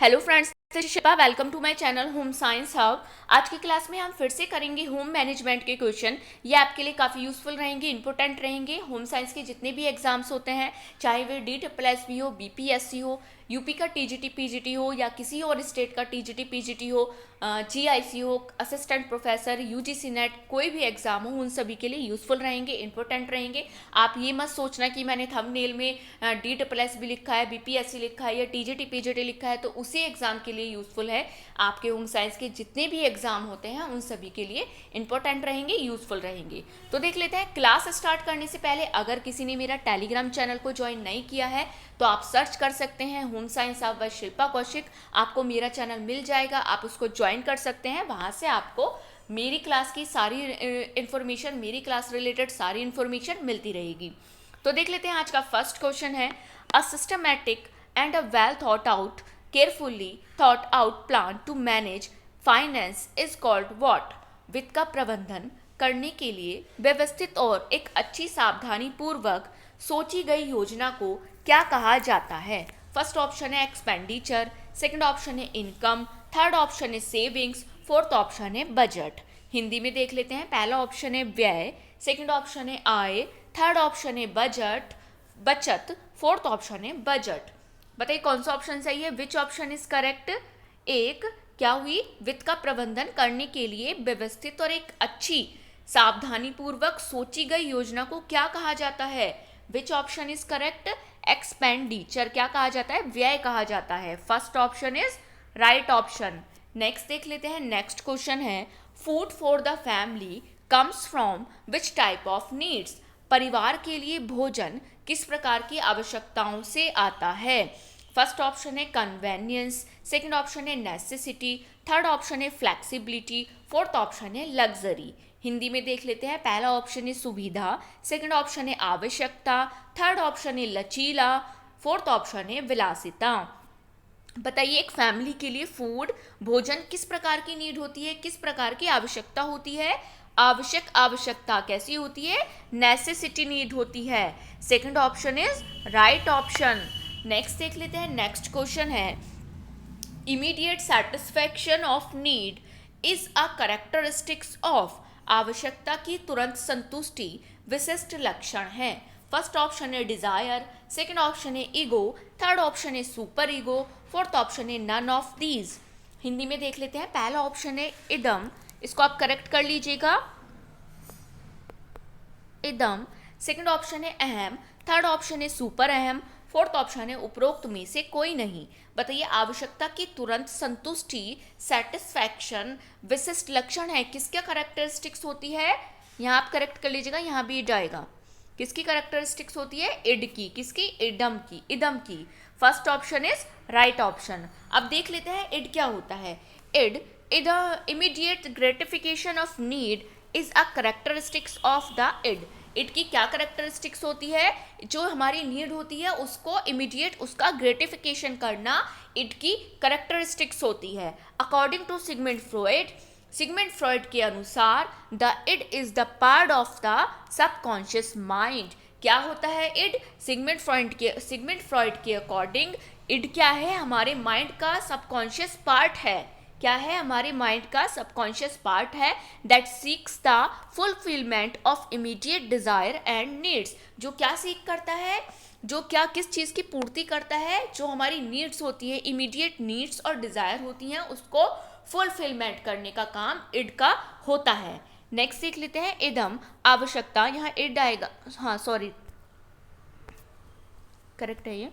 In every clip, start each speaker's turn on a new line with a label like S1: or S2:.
S1: Hello friends, this is Shilpa. Welcome to my channel home science hub. आज की class में हम फिर से करेंगे होम मैनेजमेंट के क्वेश्चन। ये आपके लिए काफ़ी यूजफुल रहेंगे, इंपॉर्टेंट रहेंगे। होम साइंस के जितने भी एग्जाम्स होते हैं, चाहे वे DSSB हो, BPSC हो, यूपी का TGT PGT हो या किसी और स्टेट का TGT PGT हो, GIC हो, असिस्टेंट प्रोफेसर, UGC नेट, कोई भी एग्जाम हो, उन सभी के लिए यूजफुल रहेंगे, इंपॉर्टेंट रहेंगे। आप ये मत सोचना कि मैंने थंबनेल में DSSB लिखा है, BPSC लिखा है या TGT PGT लिखा है तो उसी एग्जाम के लिए यूजफुल है। आपके होम साइंस के जितने भी एग्जाम होते हैं उन सभी के लिए इंपॉर्टेंट रहेंगे, यूजफुल रहेंगे। तो देख लेते हैं। क्लास स्टार्ट करने से पहले अगर किसी ने मेरा टेलीग्राम चैनल को ज्वाइन नहीं किया है तो आप सर्च कर सकते हैं home science hub by Shilpa Kaushik. आपको मेरा चैनल मिल जाएगा, आप उसको ज्वाइन कर सकते हैं। वहाँ से आपको मेरी क्लास की सारी इंफॉर्मेशन, मेरी क्लास रिलेटेड सारी इंफॉर्मेशन मिलती रहेगी। तो देख लेते हैं। आज का फर्स्ट क्वेश्चन है, a systematic and a well thought out, carefully thought out plan to manage finance is called what. वित्त का प्रबंधन करने के लिए व्यवस्थित और एक अच्छी सावधानी पूर्वक सोची गई योजना को क्या कहा जाता है। फर्स्ट ऑप्शन है एक्सपेंडिचर, सेकंड ऑप्शन है इनकम, थर्ड ऑप्शन है सेविंग्स, फोर्थ ऑप्शन है बजट। हिंदी में देख लेते हैं। पहला ऑप्शन है व्यय, सेकंड ऑप्शन है आय, थर्ड ऑप्शन है बचत, फोर्थ ऑप्शन है बजट। बताइए कौन सा ऑप्शन सही है, विच ऑप्शन इज करेक्ट। एक क्या हुई, वित्त का प्रबंधन करने के लिए व्यवस्थित और एक अच्छी सावधानी पूर्वक सोची गई योजना को क्या कहा जाता है। Which option is correct, expenditure क्या कहा जाता है, व्यय कहा जाता है। First option is right option. Next देख लेते हैं। नेक्स्ट क्वेश्चन है, food for the family comes from which type of needs. परिवार के लिए भोजन किस प्रकार की आवश्यकताओं से आता है। फर्स्ट ऑप्शन है कन्वेनियंस, सेकंड ऑप्शन है नेसेसिटी, थर्ड ऑप्शन है फ्लेक्सिबिलिटी, फोर्थ ऑप्शन है लग्जरी। हिंदी में देख लेते हैं। पहला ऑप्शन है सुविधा, सेकंड ऑप्शन है आवश्यकता, थर्ड ऑप्शन है लचीला, फोर्थ ऑप्शन है विलासिता। बताइए एक फैमिली के लिए फूड, भोजन किस प्रकार की नीड होती है, किस प्रकार की आवश्यकता होती है। आवश्यकता कैसी होती है, नेसेसिटी नीड होती है। Second option is right option. Next देख लेते हैं। नेक्स्ट क्वेश्चन है, immediate satisfaction of need is a characteristics of. आवश्यकता की तुरंत संतुष्टि विशिष्ट लक्षण है। फर्स्ट ऑप्शन है डिजायर, सेकंड ऑप्शन है ईगो, थर्ड ऑप्शन है सुपर ईगो, फोर्थ ऑप्शन है नन ऑफ दीज। हिंदी में देख लेते हैं। पहला ऑप्शन है इदम, इसको आप करेक्ट कर लीजिएगा, इदम। सेकंड ऑप्शन है अहम, थर्ड ऑप्शन है सुपर अहम, फोर्थ ऑप्शन है उपरोक्त में से कोई नहीं। बताइए आवश्यकता की तुरंत संतुष्टि, सेटिस्फैक्शन विशिष्ट लक्षण है, किसका करेक्टरिस्टिक्स होती है। यहाँ आप करेक्ट कर लीजिएगा, यहाँ भी इड आएगा। किसकी करेक्टरिस्टिक्स होती है, इड की। किसकी, इडम की, इदम की। First option is right option. अब देख लेते हैं इड क्या होता है। Id id immediate gratification of need is a characteristics of the id. Id की क्या करेक्टरिस्टिक्स होती है, जो हमारी नीड होती है उसको इमीडिएट उसका ग्रेटिफिकेशन करना इट की करेक्टरिस्टिक्स होती है। अकॉर्डिंग टू सिगमंड फ्रॉइड के अनुसार the id is the part of the subconscious mind. क्या होता है इड, सिगमंड फ्रॉइड के अकॉर्डिंग इड क्या है, हमारे माइंड का सबकॉन्शियस पार्ट है। क्या है, हमारे माइंड का सबकॉन्शियस पार्ट है। That seeks the fulfilment of immediate desire and needs. जो क्या सीख करता है, जो क्या किस चीज़ की पूर्ति करता है, जो हमारी नीड्स होती है, इमीडिएट नीड्स और डिजायर होती हैं, उसको फुलफिलमेंट करने का काम इड का होता है। नेक्स्ट देख लेते हैं इदम, आवश्यकता। यहाँ इड आएगा, हाँ सॉरी, करेक्ट है ये।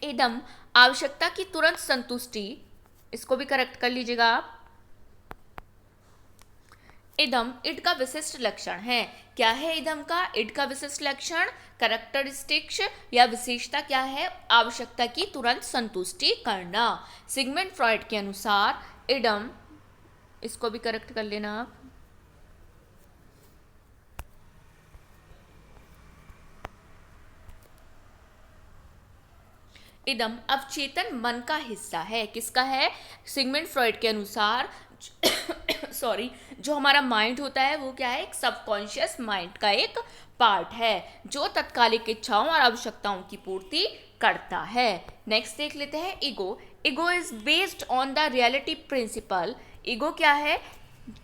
S1: इदम आवश्यकता की तुरंत संतुष्टि, इसको भी करेक्ट कर लीजिएगा आप। इदम इड का विशिष्ट लक्षण है। क्या है इदम का, इड का विशिष्ट लक्षण, करेक्टरिस्टिक्स या विशेषता क्या है, आवश्यकता की तुरंत संतुष्टि करना। सिगमंड फ्रॉइड के अनुसार इडम, इसको भी करेक्ट कर लेना आप। इदम अवचेतन मन का हिस्सा है। किसका है, सिगमंड फ्रॉइड के अनुसार सॉरी, जो हमारा माइंड होता है वो क्या है, एक सबकॉन्शियस माइंड का एक पार्ट है जो तत्कालिक इच्छाओं और आवश्यकताओं की पूर्ति करता है। नेक्स्ट देख लेते हैं ego. Ego is based on the reality principle. Ego क्या है,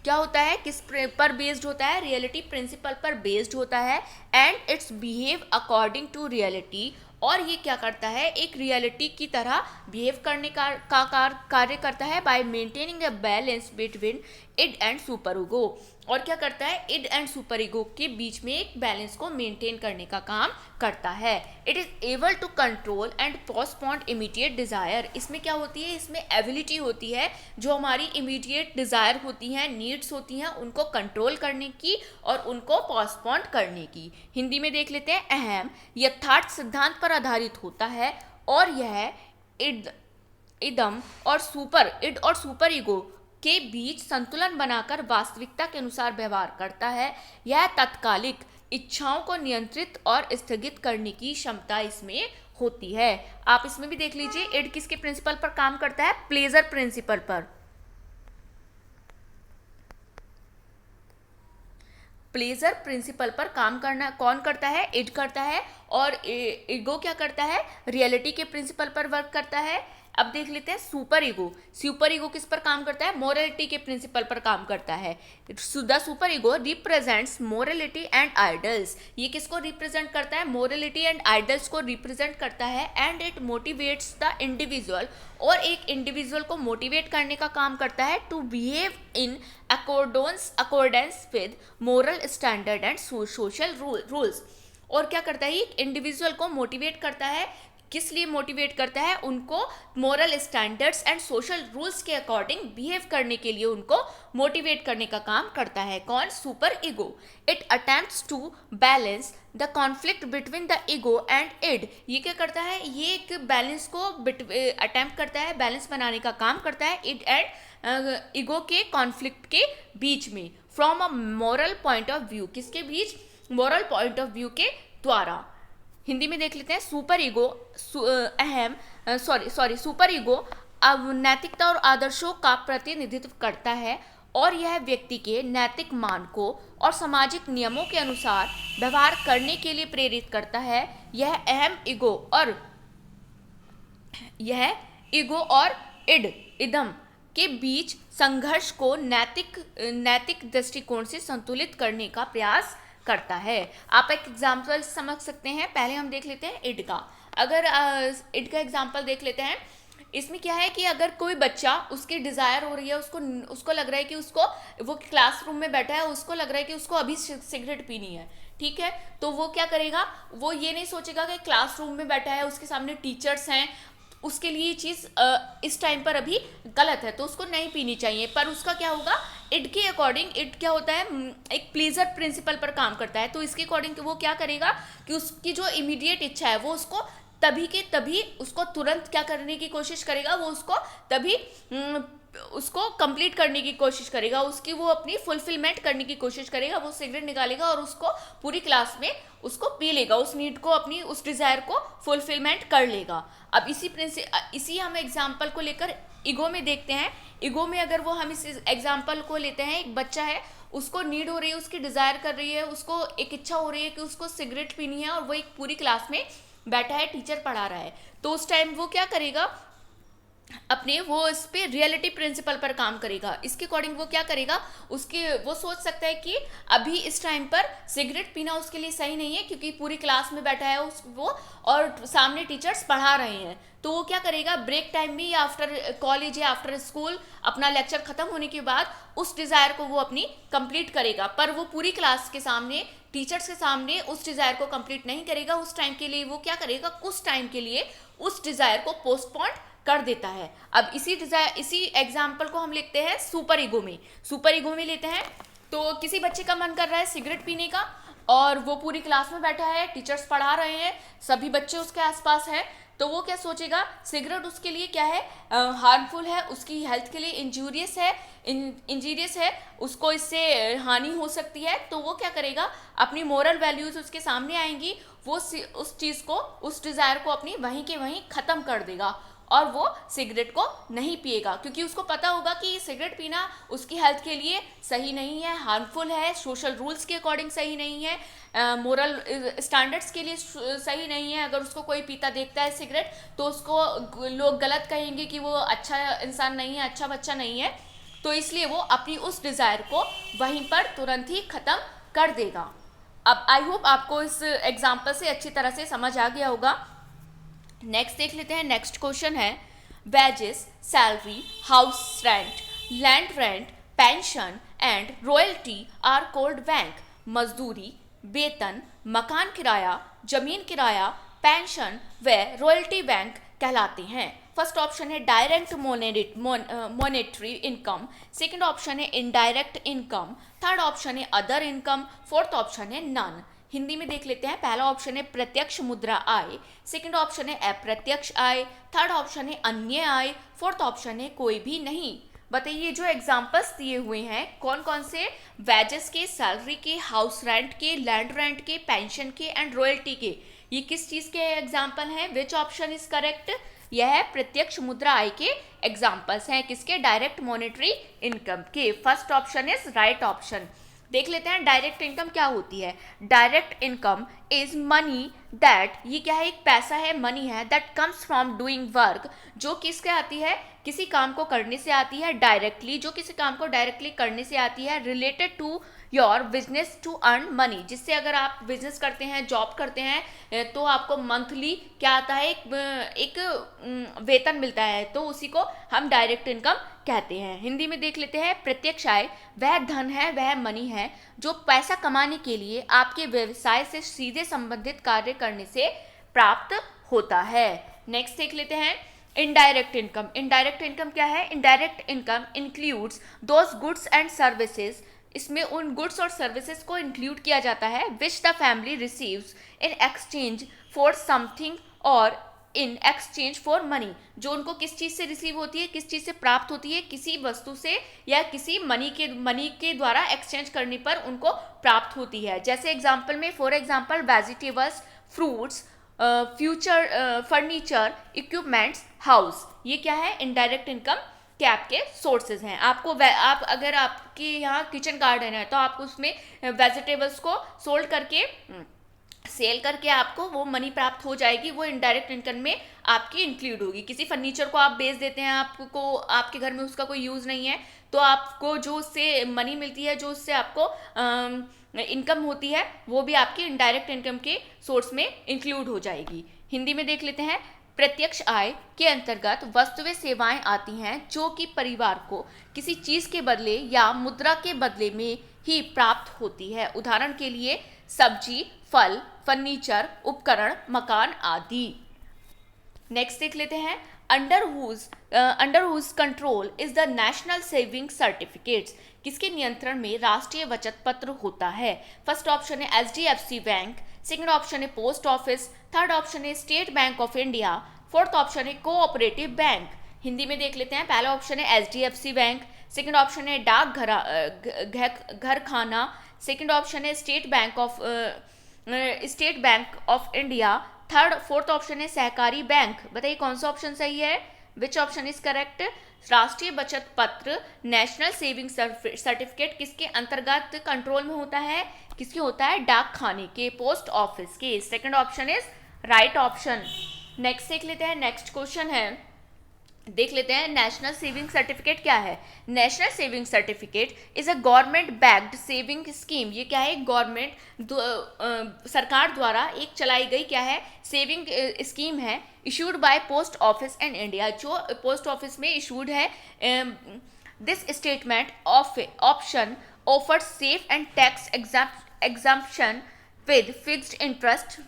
S1: क्या होता है, किस पर बेस्ड होता है, रियलिटी प्रिंसिपल पर बेस्ड होता है and its behave according to reality. और ये क्या करता है, एक रियलिटी की तरह बिहेव करने का कार्य करता है by maintaining a balance between id and super ego. और क्या करता है, इड एंड सुपर ईगो के बीच में एक बैलेंस को मेंटेन करने का काम करता है। It is able to control and postpone immediate desire. इसमें क्या होती है, इसमें एबिलिटी होती है जो हमारी इमीडिएट डिजायर होती हैं, नीड्स होती हैं, उनको कंट्रोल करने की और उनको पोस्टपोन करने की। हिंदी में देख लेते हैं, अहम यथार्थ सिद्धांत पर आधारित होता है और यह इदम और सुपर ईगो के बीच संतुलन बनाकर वास्तविकता के अनुसार व्यवहार करता है। यह तात्कालिक इच्छाओं को नियंत्रित और स्थगित करने की क्षमता इसमें होती है। आप इसमें भी देख लीजिए, इड किसके प्रिंसिपल पर काम करता है, प्लेजर प्रिंसिपल पर। प्लेजर प्रिंसिपल पर काम करना कौन करता है, इड करता है। और ईगो क्या करता है, रियलिटी के प्रिंसिपल पर वर्क करता है। अब देख लेते हैं सुपर ईगो। सुपर ईगो किस पर काम करता है, मोरालिटी के प्रिंसिपल पर काम करता है। The super ego represents morality and idols. ये किसको रिप्रेजेंट करता है, मोरालिटी एंड आइडल्स को रिप्रेजेंट करता है। And it motivates the individual, और एक इंडिविजुअल को मोटिवेट करने का काम करता है to behave in accordance with moral standard and social rules. और क्या करता है, एक इंडिविजुअल को मोटिवेट करता है, किस लिए मोटिवेट करता है, उनको moral standards and social rules के अकॉर्डिंग बिहेव करने के लिए उनको मोटिवेट करने का काम करता है। कौन, super ego. It attempts to balance the conflict between the ego and id. ये क्या करता है, ये एक बैलेंस को अटेम्प्ट करता है, बैलेंस बनाने का काम करता है इड एंड ईगो के कॉन्फ्लिक्ट के बीच में, from a moral point of view. किसके बीच, मॉरल पॉइंट ऑफ व्यू के द्वारा। हिंदी में देख लेते हैं, सुपर ईगो सुपर ईगो अब नैतिकता और आदर्शों का प्रतिनिधित्व करता है और यह व्यक्ति के नैतिक मानकों और सामाजिक नियमों के अनुसार व्यवहार करने के लिए प्रेरित करता है। यह ईगो और इदम के बीच संघर्ष को नैतिक दृष्टिकोण से संतुलित करने का प्रयास करता है। आप एक एग्जाम्पल समझ सकते हैं। पहले हम देख लेते हैं इड का। अगर इड का एग्जाम्पल देख लेते हैं, इसमें क्या है कि अगर कोई बच्चा, उसकी डिज़ायर हो रही है, उसको लग रहा है कि वो क्लासरूम में बैठा है, उसको लग रहा है कि उसको अभी सिगरेट पीनी है, ठीक है, तो वो क्या करेगा, वो ये नहीं सोचेगा कि क्लासरूम में बैठा है, उसके सामने टीचर्स हैं, उसके लिए ये चीज़ इस टाइम पर अभी गलत है तो उसको नहीं पीनी चाहिए। पर उसका क्या होगा, इड के अकॉर्डिंग, इड क्या होता है, एक प्लीजर प्रिंसिपल पर काम करता है। तो इसके अकॉर्डिंग वो क्या करेगा कि उसकी जो इमीडिएट इच्छा है वो उसको तभी के तभी, उसको तुरंत क्या करने की कोशिश करेगा, वो उसको तभी उसको कंप्लीट करने की कोशिश करेगा, उसकी वो अपनी फुलफिलमेंट करने की कोशिश करेगा। वो सिगरेट निकालेगा और उसको पूरी क्लास में उसको पी लेगा, उस नीड को, अपनी उस डिज़ायर को फुलफिलमेंट कर लेगा। अब इसी हम एग्जाम्पल को लेकर ईगो में देखते हैं। ईगो में अगर वो हम इस एग्जाम्पल को लेते हैं, एक बच्चा है, उसको नीड हो रही है, उसकी डिज़ायर कर रही है, उसको एक इच्छा हो रही है कि उसको सिगरेट पीनी है और वो एक पूरी क्लास में बैठा है, टीचर पढ़ा रहा है, तो उस टाइम वो क्या करेगा, अपने वो इस पे रियलिटी प्रिंसिपल पर काम करेगा। इसके अकॉर्डिंग वो क्या करेगा, वो सोच सकता है कि अभी इस टाइम पर सिगरेट पीना उसके लिए सही नहीं है क्योंकि पूरी क्लास में बैठा है वो और सामने टीचर्स पढ़ा रहे हैं। तो वो क्या करेगा, ब्रेक टाइम में या आफ्टर कॉलेज या आफ्टर स्कूल अपना लेक्चर खत्म होने के बाद उस डिज़ायर को वो अपनी कंप्लीट करेगा। पर वो पूरी क्लास के सामने, टीचर्स के सामने उस डिज़ायर को कंप्लीट नहीं करेगा। उस टाइम के लिए वो क्या करेगा, कुछ टाइम के लिए उस डिज़ायर को पोस्टपोन कर देता है। अब इसी एग्जाम्पल को हम लिखते हैं सुपर ईगो में लेते हैं। तो किसी बच्चे का मन कर रहा है सिगरेट पीने का और वो पूरी क्लास में बैठा है, टीचर्स पढ़ा रहे हैं, सभी बच्चे उसके आसपास हैं, तो वो क्या सोचेगा, सिगरेट उसके लिए क्या है, हार्मफुल है, उसकी हेल्थ के लिए इंजीरियस है, उसको इससे हानि हो सकती है। तो वो क्या करेगा, अपनी मोरल वैल्यूज उसके सामने आएंगी, वो उस चीज़ को, उस डिज़ायर को अपनी वहीं के वहीं ख़त्म कर देगा और वो सिगरेट को नहीं पिएगा, क्योंकि उसको पता होगा कि सिगरेट पीना उसकी हेल्थ के लिए सही नहीं है, हार्मफुल है, सोशल रूल्स के अकॉर्डिंग सही नहीं है, मोरल स्टैंडर्ड्स के लिए सही नहीं है। अगर उसको कोई पीता देखता है सिगरेट तो उसको लोग गलत कहेंगे कि वो अच्छा इंसान नहीं है, अच्छा बच्चा नहीं है, तो इसलिए वो अपनी उस डिज़ायर को वहीं पर तुरंत ही ख़त्म कर देगा। अब आई होप आपको इस एग्जाम्पल से अच्छी तरह से समझ आ गया होगा। नेक्स्ट देख लेते हैं। नेक्स्ट क्वेश्चन है wages, salary, house rent, land rent, pension and royalty are called bank. मजदूरी, वेतन, मकान किराया, जमीन किराया, पेंशन व रॉयल्टी बैंक कहलाते हैं। फर्स्ट ऑप्शन है direct monetary income, second option है इनडायरेक्ट इनकम, थर्ड ऑप्शन है अदर इनकम, फोर्थ ऑप्शन है नन। हिंदी में देख लेते हैं। पहला ऑप्शन है प्रत्यक्ष मुद्रा आय, सेकंड ऑप्शन है अप्रत्यक्ष आय, थर्ड ऑप्शन है अन्य आय, फोर्थ ऑप्शन है कोई भी नहीं। बताइए जो एग्जाम्पल्स दिए हुए हैं कौन कौन से, वेजेस के, सैलरी के, हाउस रेंट के, लैंड रेंट के, पेंशन के एंड रॉयल्टी के, ये किस चीज के एग्जाम्पल हैं? विच ऑप्शन इज करेक्ट? यह प्रत्यक्ष मुद्रा आय के एग्जाम्पल्स हैं। किसके? डायरेक्ट मॉनेटरी इनकम के। First option is right option. देख लेते हैं डायरेक्ट इनकम क्या होती है। Direct income is money that, ये क्या है? एक पैसा है, मनी है, that comes from doing work, जो किससे आती है? किसी काम को करने से आती है डायरेक्टली, जो किसी काम को डायरेक्टली करने से आती है। Related to your business to earn money, जिससे अगर आप बिजनेस करते हैं, जॉब करते हैं, तो आपको मंथली क्या आता है? एक वेतन मिलता है, तो उसी को हम डायरेक्ट इनकम कहते हैं। हिंदी में देख लेते हैं। प्रत्यक्ष आय वह धन है, वह मनी है जो पैसा कमाने के लिए आपके व्यवसाय से सीधे संबंधित कार्य करने से प्राप्त होता है। नेक्स्ट देख लेते हैं इनडायरेक्ट इनकम। इनडायरेक्ट इनकम क्या है? Indirect income includes those goods and services, इसमें उन गुड्स और सर्विसेज को इंक्लूड किया जाता है which the family receives in exchange for something और इन एक्सचेंज फॉर मनी, जो उनको किस चीज़ से रिसीव होती है, किस चीज़ से प्राप्त होती है? किसी वस्तु से या किसी मनी के द्वारा एक्सचेंज करने पर उनको प्राप्त होती है। जैसे एग्जाम्पल में, for example vegetables, fruits, future, furniture, equipments, house, ये क्या है? इनडायरेक्ट इनकम के आपके सोर्सेज हैं। आपको आप अगर आपके यहाँ किचन गार्डन है तो आप उसमें वेजिटेबल्स को सोल्ड करके, सेल करके आपको वो मनी प्राप्त हो जाएगी, वो इनडायरेक्ट इनकम में आपकी इंक्लूड होगी। किसी फर्नीचर को आप बेच देते हैं, आपको आपके घर में उसका कोई यूज़ नहीं है, तो आपको जो उससे मनी मिलती है, जो उससे आपको इनकम होती है, वो भी आपकी इनडायरेक्ट इनकम के सोर्स में इंक्लूड हो जाएगी। हिंदी में देख लेते हैं। प्रत्यक्ष आय के अंतर्गत वस्तुएं सेवाएं आती हैं जो कि परिवार को किसी चीज के बदले या मुद्रा के बदले में ही प्राप्त होती है। उदाहरण के लिए सब्जी, फल, फर्नीचर, उपकरण, मकान आदि। नेक्स्ट देख लेते हैं under whose control is the national saving certificates, किसके नियंत्रण में राष्ट्रीय बचत पत्र होता है? फर्स्ट ऑप्शन है एचडीएफसी बैंक, सेकंड ऑप्शन है पोस्ट ऑफिस, थर्ड ऑप्शन है state bank of India, fourth option है कोऑपरेटिव बैंक। हिंदी में देख लेते हैं। पहला ऑप्शन है एचडीएफसी बैंक, सेकंड ऑप्शन है घर खाना, सेकंड ऑप्शन है state bank of India, fourth option है सहकारी बैंक। बताइए कौन सा ऑप्शन सही है? Which option is correct? राष्ट्रीय बचत पत्र, नेशनल सेविंग सर्टिफिकेट किसके अंतर्गत कंट्रोल में होता है? किसके होता है? डाक खाने के, पोस्ट ऑफिस के। Second option is right option. Next देख लेते हैं। नेक्स्ट क्वेश्चन है, देख लेते हैं नेशनल सेविंग सर्टिफिकेट क्या है। National saving certificate is a government backed saving scheme, ये क्या है? गवर्नमेंट सरकार द्वारा एक चलाई गई क्या है? सेविंग स्कीम है। Issued by post office in India, जो पोस्ट ऑफिस में इशूड है। This statement of option offered safe and tax exemption with fixed interest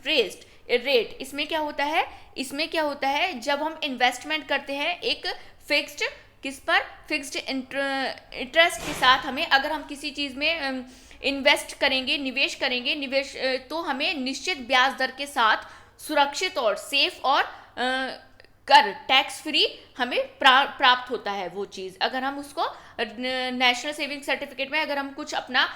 S1: rate. इसमें क्या होता है? इसमें क्या होता है? जब हम इन्वेस्टमेंट करते हैं एक फिक्स्ड, किस पर? फिक्स्ड इंटरेस्ट के साथ, हमें अगर हम किसी चीज़ में इन्वेस्ट करेंगे, निवेश तो हमें निश्चित ब्याज दर के साथ सुरक्षित और सेफ और कर टैक्स फ्री हमें प्राप्त होता है वो चीज़। अगर हम उसको नेशनल सेविंग सर्टिफिकेट में अगर हम कुछ अपना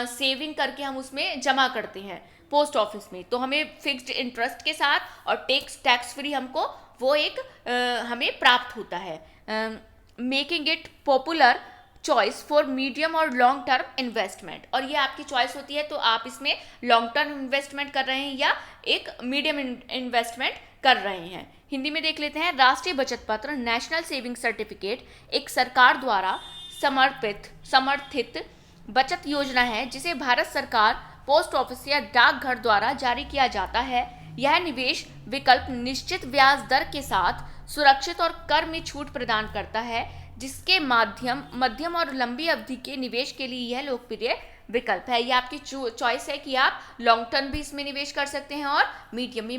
S1: सेविंग करके हम उसमें जमा करते हैं, पोस्ट ऑफिस में, तो हमें फिक्स्ड इंटरेस्ट के साथ और टैक्स फ्री हमको वो एक हमें प्राप्त होता है। Making it popular choice for medium और लॉन्ग टर्म इन्वेस्टमेंट, और ये आपकी चॉइस होती है, तो आप इसमें लॉन्ग टर्म इन्वेस्टमेंट कर रहे हैं या एक मीडियम इन्वेस्टमेंट कर रहे हैं। हिंदी में देख लेते हैं। राष्ट्रीय बचत पत्र नेशनल सेविंग सर्टिफिकेट एक सरकार द्वारा समर्थित बचत योजना है जिसे भारत सरकार, पोस्ट ऑफिस या डाकघर द्वारा जारी किया जाता है। यह निवेश विकल्प निश्चित ब्याज दर के साथ सुरक्षित और कर में छूट प्रदान करता है, जिसके मध्यम और लंबी अवधि के निवेश के लिए यह लोकप्रिय विकल्प है। यह आपकी चॉइस है कि आप लॉन्ग टर्म भी इसमें निवेश कर सकते हैं और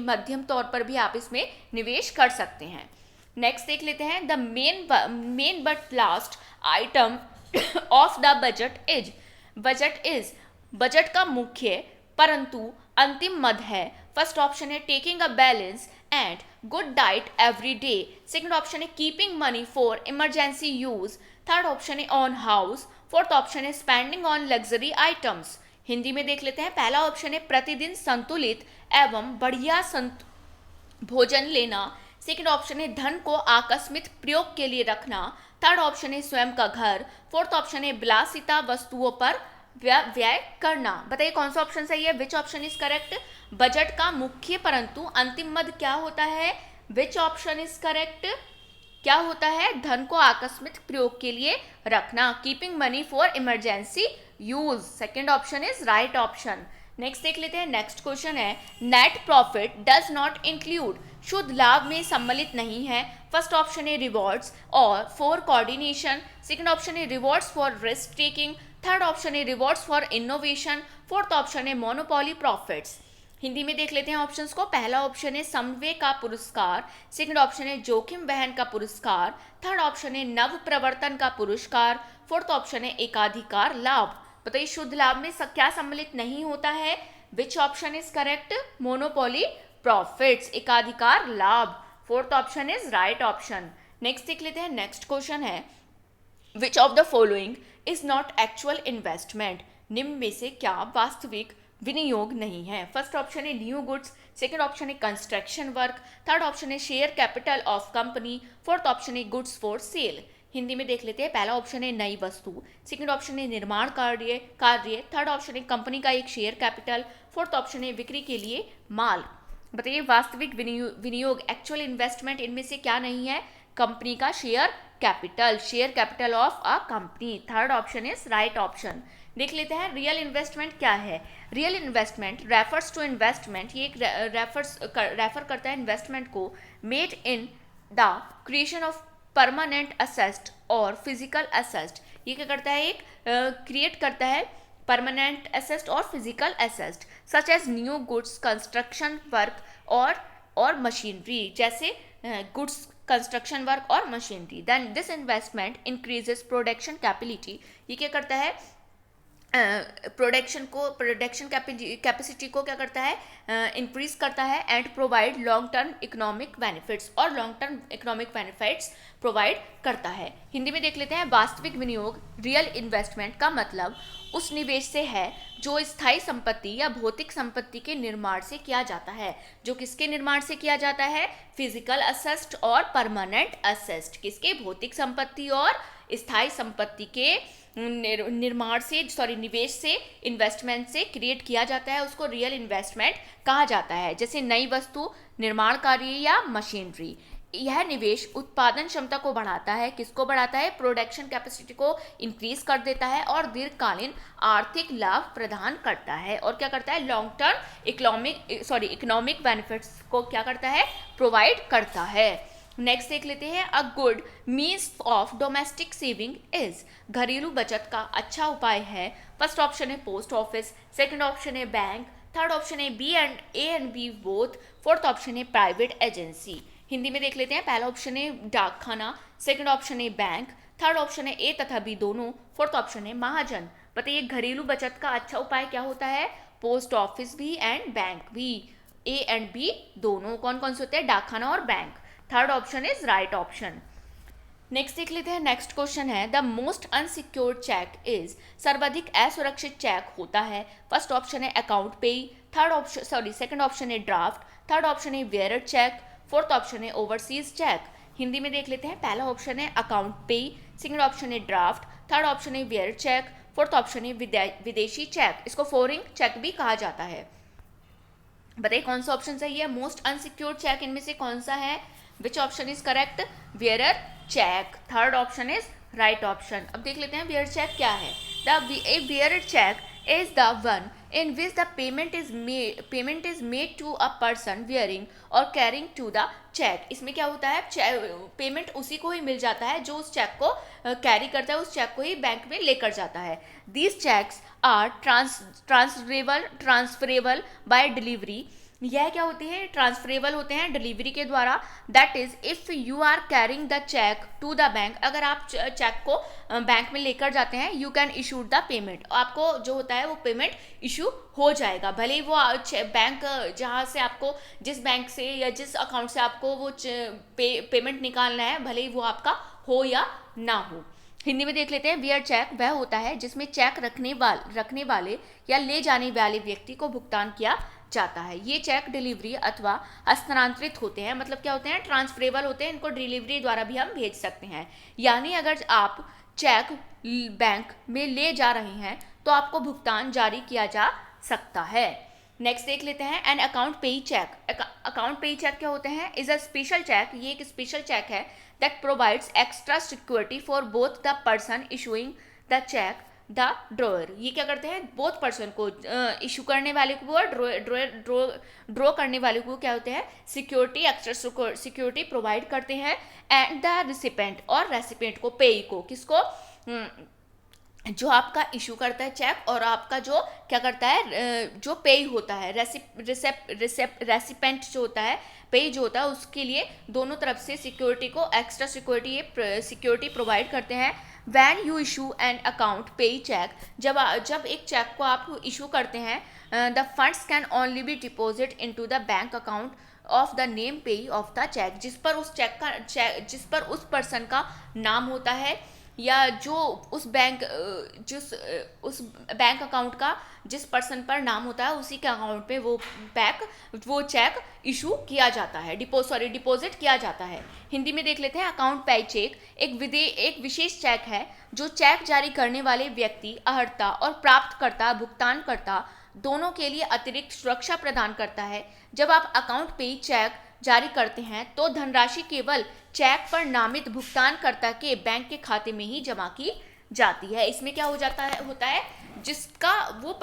S1: मध्यम तौर पर भी आप इसमें निवेश कर सकते हैं। नेक्स्ट देख लेते हैं। The main but last item of the budget का मुख्य परंतु अंतिम मद है। फर्स्ट ऑप्शन है taking a balance and good diet every day. Second option है keeping money for emergency use. Third option है ऑन हाउस। फोर्थ ऑप्शन है spending on luxury items. Hindi में देख लेते हैं। पहला ऑप्शन है प्रतिदिन संतुलित एवं बढ़िया भोजन लेना। सेकंड ऑप्शन है धन को आकस्मिक प्रयोग के लिए रखना। थर्ड ऑप्शन है स्वयं का घर। फोर्थ ऑप्शन है विलासिता वस्तुओं पर व्यय करना। बताइए कौन सा ऑप्शन सही है, which option is correct. Budget का मुख्य परंतु अंतिम मद क्या होता है, विच ऑप्शन इज करेक्ट। क्या होता है, धन को आकस्मिक प्रयोग के लिए रखना, keeping money for emergency use. Second option is right option. Next देख लेते हैं। नेक्स्ट क्वेश्चन है net profit does not include. शुद्ध लाभ में सम्मिलित नहीं है। फर्स्ट ऑप्शन है रिवॉर्ड्स और फॉर कोऑर्डिनेशन। सेकंड ऑप्शन है rewards for risk taking. Third option है rewards for innovation. Fourth option है मोनोपोली प्रॉफिट्स। हिंदी में देख लेते हैं ऑप्शंस को। पहला ऑप्शन है समन्वय का पुरस्कार। सेकंड ऑप्शन है जोखिम वहन का पुरस्कार। थर्ड ऑप्शन है नव प्रवर्तन का पुरस्कार। फोर्थ ऑप्शन है एकाधिकार लाभ। बताइए शुद्ध लाभ में क्या सम्मिलित नहीं होता है, which option is correct. Monopoly profits, एकाधिकार लाभ। Fourth option is right option. Next देख लेते हैं। नेक्स्ट क्वेश्चन है which of the following is not actual investment. निम्न में से क्या वास्तविक विनियोग नहीं है। फर्स्ट ऑप्शन है न्यू गुड्स। सेकंड ऑप्शन है कंस्ट्रक्शन वर्क। थर्ड ऑप्शन है share capital of company. Fourth option है गुड्स फॉर सेल। हिंदी में देख लेते हैं। पहला ऑप्शन है नई वस्तु। सेकंड ऑप्शन है निर्माण कार्य। थर्ड ऑप्शन है कंपनी का एक शेयर कैपिटल। फोर्थ ऑप्शन है बिक्री के लिए माल। बताइए वास्तविक विनियोग एक्चुअल इन्वेस्टमेंट इनमें से क्या नहीं है, कंपनी का share capital of a company. Third option is right option. देख लेते हैं रियल इन्वेस्टमेंट क्या है। Real investment refers to investment, ये एक रेफर करता है इन्वेस्टमेंट को made in the creation of permanent asset और फिजिकल असेस्ट। ये क्या करता है, एक क्रिएट करता है परमानेंट असेस्ट और physical asset such as new goods, construction work और मशीनरी, जैसे गुड्स, कंस्ट्रक्शन वर्क और machinery. Then this investment increases production capability. ये क्या करता है, प्रोडक्शन कैपेसिटी को क्या करता है, इंक्रीज करता है and provide long term economic benefits, और long term economic benefits provide करता है। हिंदी में देख लेते हैं। वास्तविक विनियोग रियल इन्वेस्टमेंट का मतलब उस निवेश से है जो स्थायी संपत्ति या भौतिक संपत्ति के निर्माण से किया जाता है। जो किसके निर्माण से किया जाता है, फिजिकल असेस्ट और परमानेंट असेस्ट। किसके, भौतिक संपत्ति और स्थायी संपत्ति के निर्माण से, निवेश से, इन्वेस्टमेंट से क्रिएट किया जाता है, उसको रियल इन्वेस्टमेंट कहा जाता है। जैसे नई वस्तु, निर्माण कार्य या मशीनरी। यह निवेश उत्पादन क्षमता को बढ़ाता है। किसको बढ़ाता है, प्रोडक्शन कैपेसिटी को इंक्रीज कर देता है और दीर्घकालीन आर्थिक लाभ प्रदान करता है। और क्या करता है, लॉन्ग टर्म इकोनॉमिक बेनिफिट्स को क्या करता है, प्रोवाइड करता है। नेक्स्ट देख लेते हैं। A good means of domestic saving is. घरेलू बचत का अच्छा उपाय है। फर्स्ट ऑप्शन है पोस्ट ऑफिस। सेकंड ऑप्शन है बैंक। थर्ड ऑप्शन है A and B both. Fourth option है प्राइवेट एजेंसी। हिंदी में देख लेते हैं। पहला ऑप्शन है डाकखाना। सेकंड ऑप्शन है बैंक। थर्ड ऑप्शन है ए तथा बी दोनों। फोर्थ ऑप्शन है महाजन। बताइए घरेलू बचत का अच्छा उपाय क्या होता है, पोस्ट ऑफिस भी एंड बैंक भी, ए एंड बी दोनों। कौन कौन से होते हैं, डाकखाना और bank. Third option is right option. Next देख लेते हैं। नेक्स्ट क्वेश्चन है the most unsecured cheque is. सर्वाधिक असुरक्षित चेक होता है। फर्स्ट ऑप्शन है अकाउंट पेई। सेकंड ऑप्शन है ड्राफ्ट, थर्ड ऑप्शन है बेयरर चेक, फोर्थ ऑप्शन है ओवरसीज चेक। हिंदी में देख लेते हैं। पहला ऑप्शन है अकाउंट पे, सेकंड ऑप्शन है ड्राफ्ट, थर्ड ऑप्शन है बेयरर चेक, फोर्थ ऑप्शन है विदेशी चेक। इसको फॉरेन चेक भी कहा जाता है। बताइए कौन सा ऑप्शन सही है। मोस्ट अनसिक्योर्ड चेक इनमें से कौन सा है? Which option is correct? Bearer cheque, third option is right option. अब देख लेते हैं बेयरर चेक क्या है। The bearer cheque is the one in which the payment is made to a person wearing or carrying to the check। इसमें क्या होता है, पेमेंट उसी को ही मिल जाता है जो उस चेक को कैरी करता है, उस चेक को ही बैंक में लेकर जाता है। These checks are transferable by delivery। यह क्या होते हैं? ट्रांसफरेबल होते हैं डिलीवरी के द्वारा। That is if you are carrying the cheque to the bank, अगर आप चेक को बैंक में लेकर जाते हैं, you can issue the payment, आपको जो होता है वो पेमेंट इशू हो जाएगा। भले ही वो बैंक जहाँ से आपको, जिस बैंक से या जिस अकाउंट से आपको वो पेमेंट निकालना है, भले ही वो आपका हो या ना हो। हिंदी में देख लेते हैं। बेयर चेक वह होता है जिसमें चेक रखने वाले या ले जाने वाले व्यक्ति को भुगतान किया जाता है। ये चेक डिलीवरी अथवा हस्तांतरित होते हैं। मतलब क्या होते हैं? ट्रांसफरेबल होते हैं। इनको डिलीवरी द्वारा भी हम भेज सकते हैं। यानी अगर आप चेक बैंक में ले जा रहे हैं तो आपको भुगतान जारी किया जा सकता है। नेक्स्ट देख लेते हैं। An account payee cheque. Account payee cheque क्या होते हैं? Is a special cheque. ये एक स्पेशल चेक है that provides extra security for both the person issuing the cheque the drawer. ये क्या करते हैं? बोथ पर्सन को, इशू करने वाले को और ड्रॉ करने वाले को क्या होते हैं? सिक्योरिटी, एक्स्ट्रा सिक्योरिटी प्रोवाइड करते हैं। एंड द रिसिपेंट, और रेसिपेंट को, पेई को, किसको? जो आपका इशू करता है चेक और आपका जो क्या करता है, जो पेई होता है, रेसिपेंट जो होता है, पेई जो होता है, उसके लिए दोनों तरफ से सिक्योरिटी को, एक्स्ट्रा सिक्योरिटी प्रोवाइड करते हैं। When you issue an account payee check, जब एक चेक को आप इशू करते हैं, the funds can only B deposit into the bank account of the name पेई ऑफ द चेक। जिस पर उस पर्सन का नाम होता है या जो उस बैंक अकाउंट का जिस पर्सन पर नाम होता है, उसी के अकाउंट पे वो चेक इशू किया जाता है, डिपॉजिट किया जाता है। हिंदी में देख लेते हैं। अकाउंट पे चेक एक विशेष चेक है जो चेक जारी करने वाले व्यक्ति, आहर्ता और प्राप्तकर्ता, भुगतानकर्ता दोनों के लिए अतिरिक्त सुरक्षा प्रदान करता है। जब आप अकाउंट पे चेक जारी करते हैं तो धनराशि केवल चेक पर नामित भुगतानकर्ता के बैंक के खाते में ही जमा की जाती है। इसमें क्या होता है, जिसका वो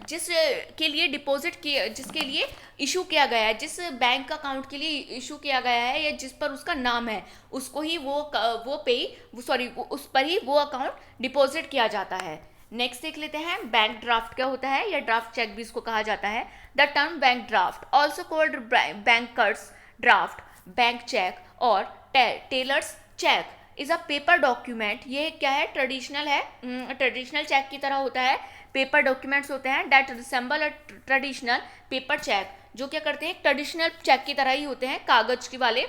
S1: जिसके लिए डिपॉजिट किया, जिसके लिए इशू किया गया है, जिस बैंक अकाउंट के लिए इशू किया गया है या जिस पर उसका नाम है, उसको ही उस पर ही वो अकाउंट डिपॉजिट किया जाता है। नेक्स्ट देख लेते हैं। बैंक ड्राफ्ट क्या होता है, या ड्राफ्ट चेक भी इसको कहा जाता है। The term bank draft also called banker's draft, bank cheque और teller's cheque is a paper document. ये क्या है? ट्रेडिशनल चेक की तरह होता है। पेपर डॉक्यूमेंट्स होते हैं that resemble a traditional paper cheque, जो क्या करते हैं? ट्रेडिशनल चेक की तरह ही होते हैं, कागज के वाले।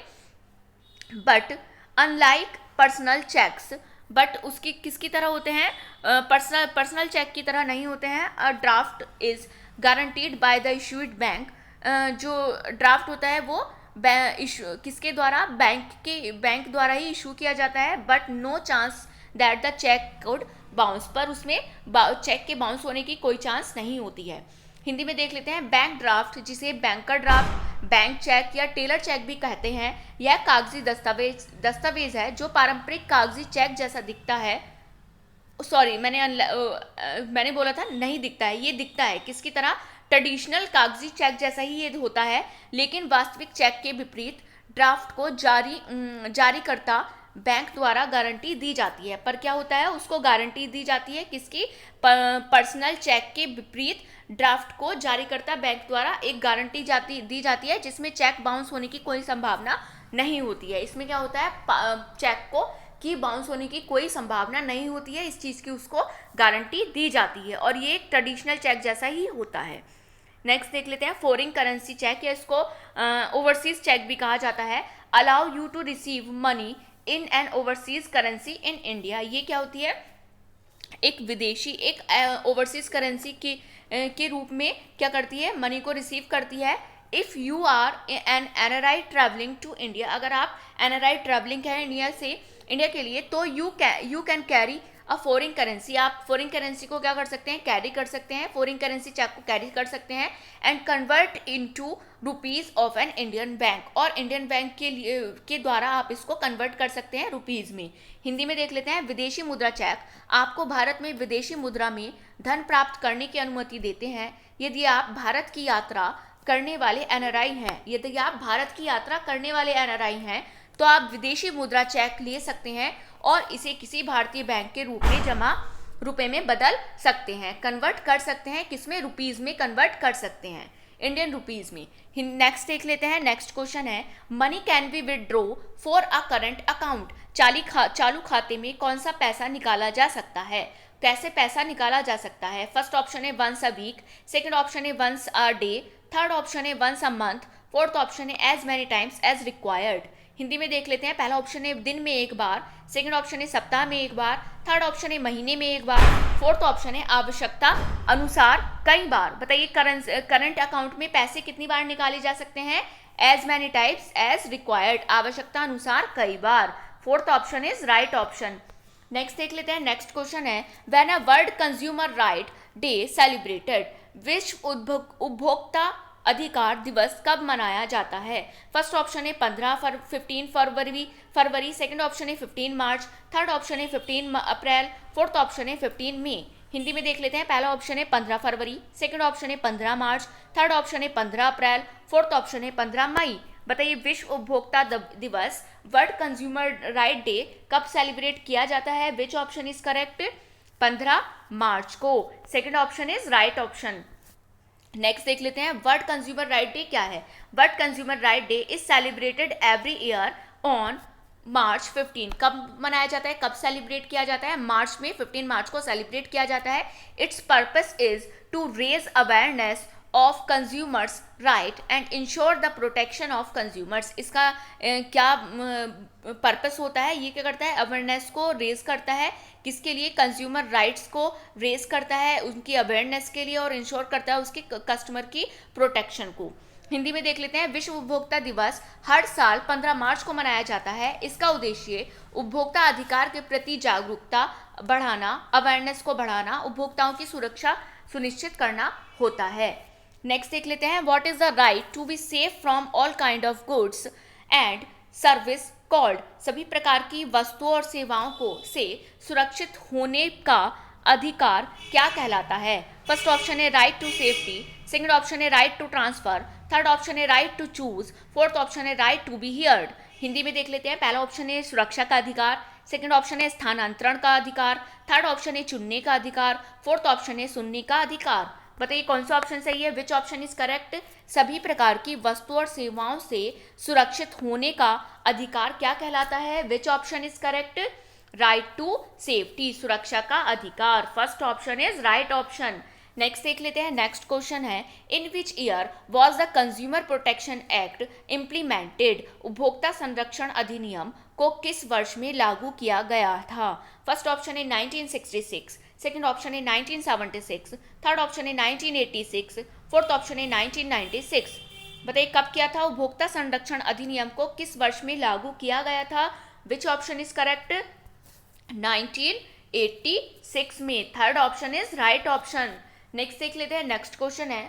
S1: But unlike personal cheques, but उसकी किसकी तरह होते हैं? पर्सनल चेक की तरह नहीं होते हैं। A draft is guaranteed by the issued bank. जो ड्राफ्ट होता है वो किसके द्वारा? बैंक द्वारा ही इशू किया जाता है। But no chance that the cheque could bounce, पर उसमें चेक के बाउंस होने की कोई चांस नहीं होती है। हिंदी में देख लेते हैं। बैंक ड्राफ्ट, जिसे बैंकर ड्राफ्ट, बैंक चेक या टेलर चेक भी कहते हैं, यह कागजी दस्तावेज है जो पारंपरिक कागजी चेक जैसा दिखता है। सॉरी, मैंने बोला था नहीं दिखता है, ये दिखता है किसकी तरह? ट्रेडिशनल कागजी चेक जैसा ही ये होता है, लेकिन वास्तविक चेक के विपरीत ड्राफ्ट को जारीकर्ता बैंक द्वारा गारंटी दी जाती है। पर क्या होता है? उसको गारंटी दी जाती है किसकी? पर्सनल चेक के विपरीत ड्राफ्ट को जारीकर्ता बैंक द्वारा एक गारंटी दी जाती है, जिसमें चेक बाउंस होने की कोई संभावना नहीं होती है। इसमें क्या होता है? चेक को की बाउंस होने की कोई संभावना नहीं होती है, इस चीज़ की उसको गारंटी दी जाती है, और ये एक ट्रेडिशनल चेक जैसा ही होता है। नेक्स्ट देख लेते हैं। फॉरेन करेंसी चेक, या इसको ओवरसीज चेक भी कहा जाता है। Allow you to receive money in an overseas currency in India. ये क्या होती है? एक विदेशी, एक ओवरसीज करेंसी के रूप में क्या करती है, मनी को रिसीव करती है। If you are an NRI travelling to India, अगर आप एनआरआई ट्रैवलिंग है इंडिया के लिए, तो you can carry a foreign currency, आप फॉरेन करेंसी को क्या कर सकते हैं, कैरी कर सकते हैं, फॉरेन करेंसी चेक को कैरी कर सकते हैं, and convert into rupees of an Indian bank, और इंडियन बैंक के द्वारा आप इसको कन्वर्ट कर सकते हैं रुपीज़ में। हिंदी में देख लेते हैं, विदेशी मुद्रा चेक आपको भारत में विदेशी मुद्रा में धन प्राप्त करने की अनुमति देते हैं यदि आप भारत की यात्रा करने वाले एनआरआई हैं। यदि आप भारत की यात्रा करने वाले एनआरआई हैं तो आप विदेशी मुद्रा चेक ले सकते हैं और इसे किसी भारतीय बैंक के रूप में जमा रुपए में बदल सकते हैं, कन्वर्ट कर सकते हैं, किसमें, रुपीज़ में कन्वर्ट कर सकते हैं, इंडियन रुपीज़ में। नेक्स्ट देख लेते हैं, नेक्स्ट क्वेश्चन है, money can be withdraw for a current account, चालू खाते में कौन सा पैसा निकाला जा सकता है, कैसे पैसा निकाला जा सकता है। फर्स्ट ऑप्शन है once a week, second option है once a day, third option है once a month, fourth option है as many times as required. Hindi में देख लेते हैं, पहला ऑप्शन है दिन में एक बार, सेकंड ऑप्शन है सप्ताह में एक बार, थर्ड ऑप्शन है महीने में एक बार, फोर्थ ऑप्शन है आवश्यकता अनुसार कई बार। बताइए करंट अकाउंट में पैसे कितनी बार निकाले जा सकते हैं, as many times as required, आवश्यकता अनुसार कई बार। Fourth option is right option. Next देख लेते हैं, नेक्स्ट क्वेश्चन है, when a world consumer right day celebrated, विश्व उपभोक्ता अधिकार दिवस कब मनाया जाता है। फर्स्ट ऑप्शन है 15 फरवरी, सेकंड ऑप्शन है 15 मार्च, थर्ड ऑप्शन है 15 अप्रैल, फोर्थ ऑप्शन है 15 मई। हिंदी में देख लेते हैं, पहला ऑप्शन है 15 फरवरी, सेकंड ऑप्शन है 15 मार्च, थर्ड ऑप्शन है 15 अप्रैल, फोर्थ ऑप्शन है 15 मई। बताइए विश्व उपभोक्ता दिवस, वर्ल्ड कंज्यूमर राइट डे कब सेलिब्रेट किया जाता है, विच ऑप्शन इज करेक्ट, 15 मार्च को, second option is right option. Next देख लेते हैं, वर्ल्ड कंज्यूमर राइट डे क्या है। World consumer right day is celebrated every year on March 15, कब मनाया जाता है, कब सेलिब्रेट किया जाता है, मार्च में, 15 मार्च को सेलिब्रेट किया जाता है। Its purpose is to raise awareness of consumers right and ensure the protection of consumers. इसका क्या पर्पस होता है, ये क्या करता है, अवेयरनेस को रेज करता है, किसके लिए, कंज्यूमर राइट्स को रेज करता है, उनकी अवेयरनेस के लिए, और इंश्योर करता है उसके कस्टमर की प्रोटेक्शन को। हिंदी में देख लेते हैं, विश्व उपभोक्ता दिवस हर साल 15 मार्च को मनाया जाता है। इसका उद्देश्य उपभोक्ता अधिकार के प्रति जागरूकता बढ़ाना, अवेयरनेस को बढ़ाना, उपभोक्ताओं की सुरक्षा सुनिश्चित करना होता है। नेक्स्ट देख लेते हैं, what is the right to be safe from all kind of goods and service called, सभी प्रकार की वस्तुओं और सेवाओं को से सुरक्षित होने का अधिकार क्या कहलाता है। फर्स्ट ऑप्शन है right to safety, second option है right to transfer, third option है right to choose, fourth option है right to be heard. Hindi में देख लेते हैं, पहला ऑप्शन है सुरक्षा का अधिकार, सेकंड ऑप्शन है स्थानांतरण का अधिकार, थर्ड ऑप्शन है चुनने का अधिकार, फोर्थ ऑप्शन है सुनने का अधिकार। बताइए कौन सा ऑप्शन सही है, विच ऑप्शन इज करेक्ट, सभी प्रकार की वस्तुओं और सेवाओं से सुरक्षित होने का अधिकार क्या कहलाता है, which option is correct, right to safety, सुरक्षा का अधिकार, first option is right option. Next देख लेते हैं, नेक्स्ट क्वेश्चन है, in which year was the consumer protection act implemented, उपभोक्ता संरक्षण अधिनियम को किस वर्ष में लागू किया गया था। फर्स्ट ऑप्शन है 1966, सेकंड ऑप्शन है 1976, थर्ड ऑप्शन है 1986, फोर्थ ऑप्शन है 1996। बताइए कब किया था, उपभोक्ता संरक्षण अधिनियम को किस वर्ष में लागू किया गया था, विच ऑप्शन इज करेक्ट, 1986 में, third option is right option. Next देख लेते हैं, नेक्स्ट क्वेश्चन है,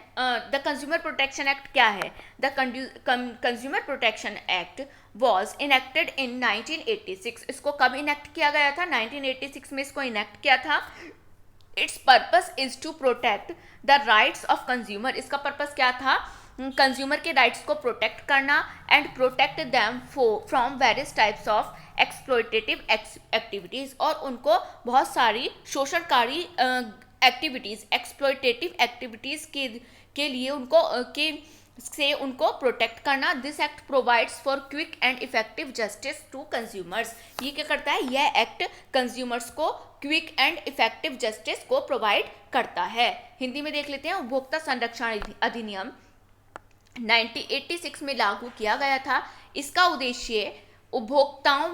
S1: द कंज्यूमर प्रोटेक्शन एक्ट क्या है। The consumer protection act was enacted इन 1986, इसको कब इनेक्ट किया गया था, 1986 में इसको इनेक्ट किया था। Its purpose is to protect the rights of consumer, इसका पर्पस क्या था, कंज्यूमर के राइट्स को प्रोटेक्ट करना, and protect them from various types of exploitative activities, और उनको बहुत सारी शोषणकारी एक्टिविटीज़, एक्सप्लॉयटेटिव एक्टिविटीज़ के लिए उनको प्रोटेक्ट करना। This act provides for quick and effective justice to consumers, ये क्या करता है, यह एक्ट कंज्यूमर्स को क्विक एंड इफेक्टिव जस्टिस को प्रोवाइड करता है। हिंदी में देख लेते हैं, उपभोक्ता संरक्षण अधिनियम 1986 में लागू किया गया था। इसका उद्देश्य उपभोक्ताओं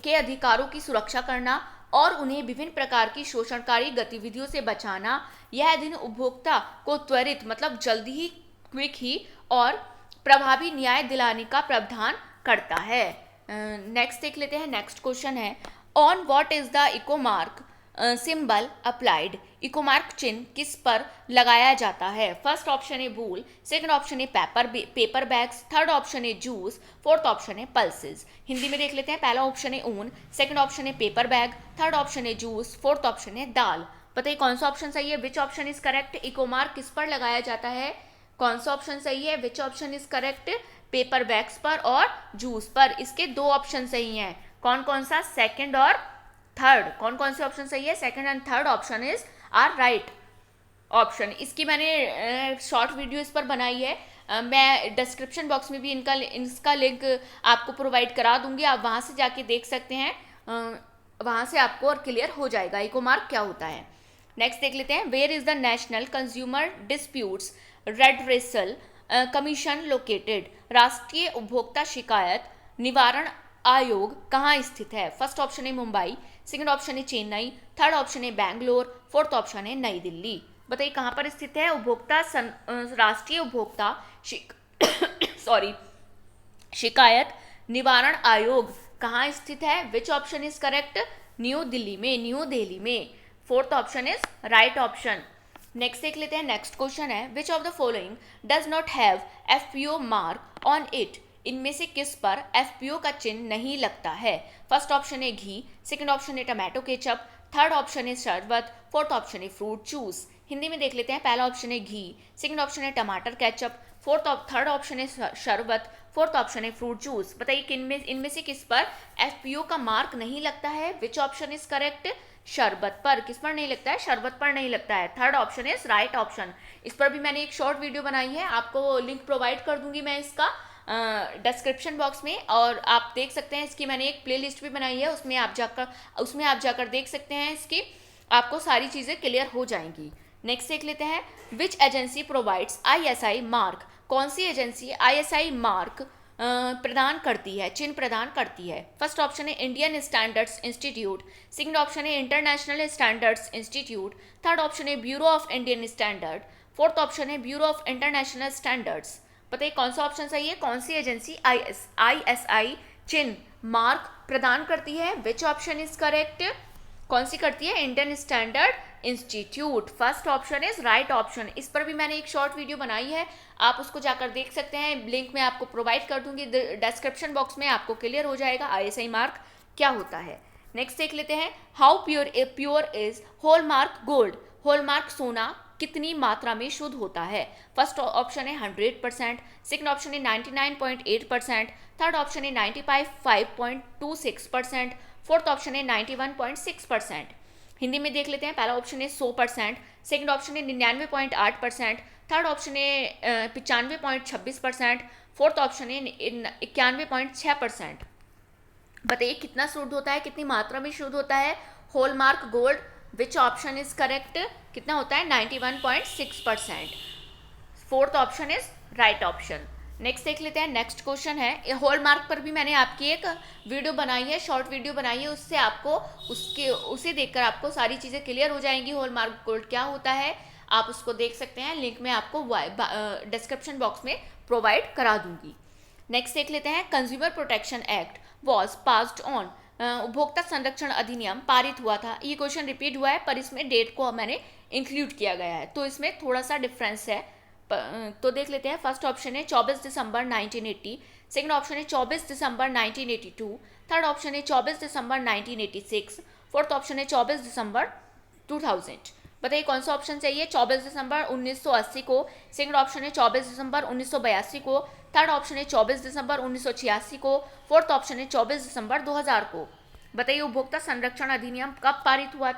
S1: के अधिकारों की सुरक्षा करना, और उन्हें विभिन्न प्रकार की शोषणकारी गतिविधियों से बचाना। यह अधिनियम उपभोक्ता को त्वरित मतलब जल्दी ही, क्विक ही और प्रभावी न्याय दिलाने का प्रावधान करता है। नेक्स्ट देख लेते हैं। नेक्स्ट क्वेश्चन है, on what is the eco mark symbol applied. Eco mark चिन्ह किस पर लगाया जाता है? फर्स्ट ऑप्शन है वूल, सेकंड ऑप्शन है पेपर बैग्स, थर्ड ऑप्शन है जूस, फोर्थ ऑप्शन है पल्सेस। हिंदी में देख लेते हैं। पहला ऑप्शन है ऊन, सेकंड ऑप्शन है पेपर बैग, थर्ड ऑप्शन है जूस, फोर्थ ऑप्शन है दाल। बताइए कौन सा ऑप्शन सही है? Which option is correct? Eco mark किस पर लगाया जाता है? कौन सा ऑप्शन सही है? Which option is correct? Paper bags पर और जूस पर। इसके दो ऑप्शन सही हैं। कौन कौन सा? सेकंड और थर्ड। कौन कौन से ऑप्शन सही है? Second and third option is are right option. इसकी मैंने शॉर्ट वीडियो इस पर बनाई है। मैं डिस्क्रिप्शन बॉक्स में भी इसका लिंक आपको प्रोवाइड करा दूंगी, आप वहाँ से जाके देख सकते हैं। वहाँ से आपको और क्लियर हो जाएगा इको मार्क क्या होता है। नेक्स्ट देख लेते हैं। Where is the national consumer disputes redressal commission located. राष्ट्रीय उपभोक्ता शिकायत निवारण आयोग कहाँ स्थित है? फर्स्ट ऑप्शन है मुंबई, सेकंड ऑप्शन है चेन्नई, थर्ड ऑप्शन है बैंगलोर, फोर्थ ऑप्शन है नई दिल्ली। बताइए कहाँ पर स्थित है? राष्ट्रीय उपभोक्ता सॉरी शिकायत निवारण आयोग कहाँ स्थित है? Which option is correct? New Delhi में, न्यू दिल्ली में। Fourth option is right option. Next देख लेते हैं। नेक्स्ट क्वेश्चन है, which of the following does not have FPO mark on it. इनमें से किस पर एफपीओ का चिन्ह नहीं लगता है? फर्स्ट ऑप्शन है घी, सेकंड ऑप्शन है टमाटो केचप, थर्ड ऑप्शन है शरबत, फोर्थ ऑप्शन है फ्रूट जूस। हिंदी में देख लेते हैं। पहला ऑप्शन है घी, सेकंड ऑप्शन है टमाटर केचप, थर्ड ऑप्शन है शरबत, फोर्थ ऑप्शन है फ्रूट जूस। बताइए इनमें से किस पर एफपीओ का मार्क नहीं लगता है? Which option is correct? शरबत पर। किस पर नहीं लगता है? शरबत पर नहीं लगता है। Third option is right option. इस पर भी मैंने एक शॉर्ट वीडियो बनाई है, आपको लिंक प्रोवाइड कर दूंगी मैं इसका डिस्क्रिप्शन बॉक्स में, और आप देख सकते हैं। इसकी मैंने एक प्लेलिस्ट भी बनाई है, उसमें आप जाकर देख सकते हैं। इसकी आपको सारी चीज़ें क्लियर हो जाएंगी। नेक्स्ट देख लेते हैं। विच एजेंसी प्रोवाइड्स आईएसआई मार्क। कौन सी एजेंसी आईएसआई मार्क प्रदान करती है, चिन्ह प्रदान करती है? फर्स्ट ऑप्शन है Indian standards institute, second option है international standards institute, third option है bureau of Indian standard, fourth option है ब्यूरो ऑफ इंटरनेशनल स्टैंडर्ड्स। बताइए कौन सा ऑप्शन सही है? कौन सी एजेंसी आईएसआई चिन्ह मार्क प्रदान करती है? Which option is correct? कौन सी करती है? Indian standard institute. First option is right option. इस पर भी मैंने एक शॉर्ट वीडियो बनाई है, आप उसको जाकर देख सकते हैं। लिंक मैं आपको प्रोवाइड कर दूंगी डिस्क्रिप्शन बॉक्स में, आपको क्लियर हो जाएगा आईएसआई मार्क क्या होता है। नेक्स्ट देख लेते हैं। How pure is hallmark gold. Hallmark सोना कितनी मात्रा में शुद्ध होता है? फर्स्ट ऑप्शन है 100%, सेकंड ऑप्शन है 99.8%, थर्ड ऑप्शन है 95.26%, फोर्थ ऑप्शन है 91.6%। हिंदी में देख लेते हैं। पहला ऑप्शन है 100%, सेकंड ऑप्शन है 99.8%, थर्ड ऑप्शन है 95.26%, फोर्थ ऑप्शन है 91.6%। बताइए कितना शुद्ध होता है, कितनी मात्रा में शुद्ध होता है hallmark gold? Which option is correct? कितना होता है? 91.6%। Fourth option is right option. Next देख लेते हैं। नेक्स्ट क्वेश्चन है, हॉलमार्क पर भी मैंने आपकी एक वीडियो बनाई है, शॉर्ट वीडियो बनाई है, उससे आपको उसे देखकर आपको सारी चीज़ें क्लियर हो जाएंगी। हॉलमार्क गोल्ड क्या होता है, आप उसको देख सकते हैं। लिंक मैं आपको डिस्क्रिप्शन बॉक्स में प्रोवाइड करा दूंगी। नेक्स्ट देख लेते हैं। Consumer protection act was passed on. उपभोक्ता संरक्षण अधिनियम पारित हुआ था। ये क्वेश्चन रिपीट हुआ है, पर इसमें डेट को मैंने इंक्लूड किया गया है, तो इसमें थोड़ा सा डिफरेंस है। तो देख लेते हैं। फर्स्ट ऑप्शन है 24 दिसंबर 1980, सेकंड ऑप्शन है 24 दिसंबर 1982, थर्ड ऑप्शन है 24 दिसंबर 1986, फोर्थ ऑप्शन है 24 दिसंबर 2000। बताइए कौन सा ऑप्शन चाहिए? 24 दिसंबर 1980 को, सेकंड ऑप्शन है 24 दिसंबर 1982 को, थर्ड ऑप्शन है 24 दिसंबर 1986 को, फोर्थ ऑप्शन है 24 दिसंबर 2000 को। बताइए उपभोक्ता संरक्षण अधिनियम कब पारित हुआ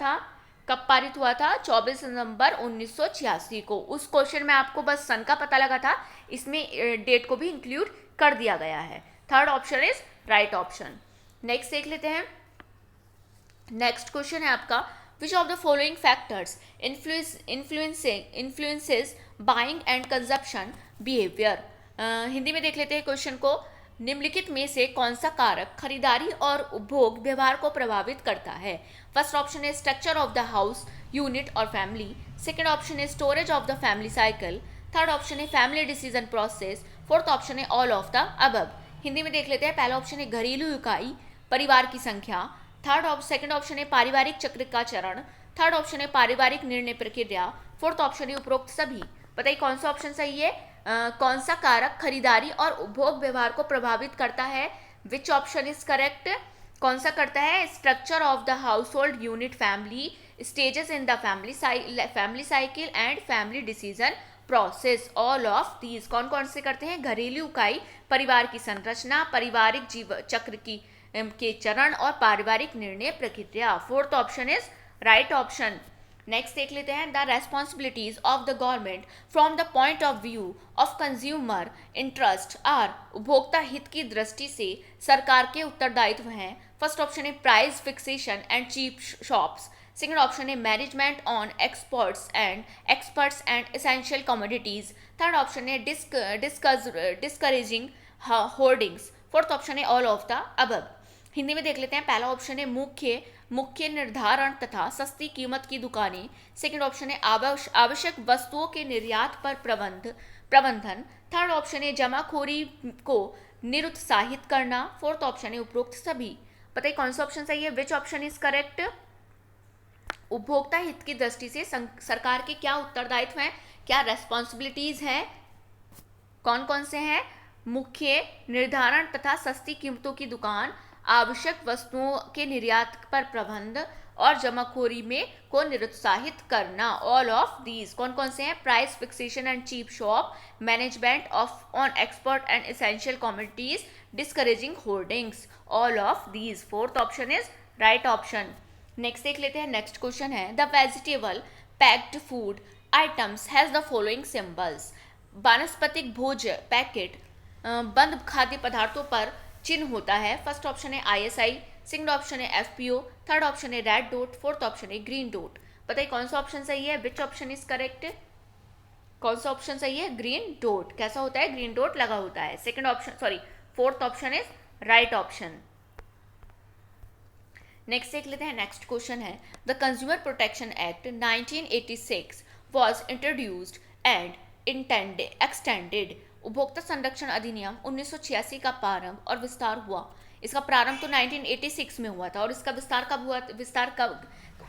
S1: था? 24 नवंबर 1986 को। उस क्वेश्चन में आपको बस सन का पता लगा था, इसमें डेट को भी इंक्लूड कर दिया गया है। Third option is right option. Next देख लेते हैं। नेक्स्ट क्वेश्चन है आपका, which of the following factors influences buying and consumption behaviour. Hindi में देख लेते हैं क्वेश्चन को। निम्नलिखित में से कौन सा कारक खरीदारी और उपभोग व्यवहार को प्रभावित करता है? फर्स्ट ऑप्शन है structure of the house, unit और फैमिली। सेकंड ऑप्शन है storage of the family cycle. Third option है family decision process. Fourth option है all of the above. Hindi में देख लेते हैं। पहला ऑप्शन है घरेलू इकाई, परिवार की संख्या। सेकंड ऑप्शन है पारिवारिक चक्र का चरण। थर्ड ऑप्शन है पारिवारिक निर्णय प्रक्रिया। फोर्थ ऑप्शन है उपरोक्त सभी। बताइए कौन सा ऑप्शन सही है? कौन सा कारक खरीदारी और उपभोग व्यवहार को प्रभावित करता है? Which option is correct? कौन सा करता है? Structure of the house hold unit, family, stages in the family cycle and family decision process. All of these कौन कौन से करते हैं? घरेलू इकाई, परिवार की संरचना, पारिवारिक जीव चक्र के चरण और पारिवारिक निर्णय प्रक्रिया। Fourth option is right option. Next देख लेते हैं। The responsibilities of the government from the point of view of consumer interest are. उपभोक्ता हित की दृष्टि से सरकार के उत्तरदायित्व हैं। फर्स्ट ऑप्शन है price fixation and cheap shops. Second option है management on experts and essential commodities. Third option है डिस्करेजिंग होर्डिंग्स। फोर्थ ऑप्शन है all of the above. Hindi में देख लेते हैं। पहला ऑप्शन है मुख्य निर्धारण तथा सस्ती कीमत की दुकानें। सेकंड ऑप्शन है आवश्यक वस्तुओं के निर्यात पर प्रबंधन। थर्ड ऑप्शन है जमाखोरी को निरुत्साहित करना। फोर्थ ऑप्शन है उपरोक्त सभी। बताइए कौन सा ऑप्शन सही है? Which option is correct? उपभोक्ता हित की दृष्टि से सरकार के क्या उत्तरदायित्व हैं, क्या रेस्पॉन्सिबिलिटीज हैं, कौन कौन से हैं? मुख्य निर्धारण तथा सस्ती कीमतों की दुकान, आवश्यक वस्तुओं के निर्यात पर प्रबंध और जमाखोरी में को निरुत्साहित करना। ऑल ऑफ दीज कौन कौन से हैं? Price fixation and cheap shop, management of on expert and essential commodities, discouraging hoardings. All of these. Fourth option is right option. Next देख लेते हैं। नेक्स्ट क्वेश्चन है the vegetable packed food items has the following symbols. वानस्पतिक भोज packet बंद खाद्य पदार्थों पर चिन्ह होता है। फर्स्ट ऑप्शन है ISI। सेकंड ऑप्शन है FPO। थर्ड ऑप्शन है रेड डॉट। फोर्थ ऑप्शन है ग्रीन डॉट। बताइए कौन सा ऑप्शन सही है? Which option is correct? कौन सा ऑप्शन सही है? Green dot. कैसा होता है? ग्रीन डॉट लगा होता है। Second option fourth option is right option. Next देख लेते हैं। नेक्स्ट क्वेश्चन है the consumer protection act 1986 was introduced and extended. उपभोक्ता संरक्षण अधिनियम 1986 का प्रारंभ और विस्तार हुआ। इसका प्रारंभ तो 1986 में हुआ था और इसका विस्तार कब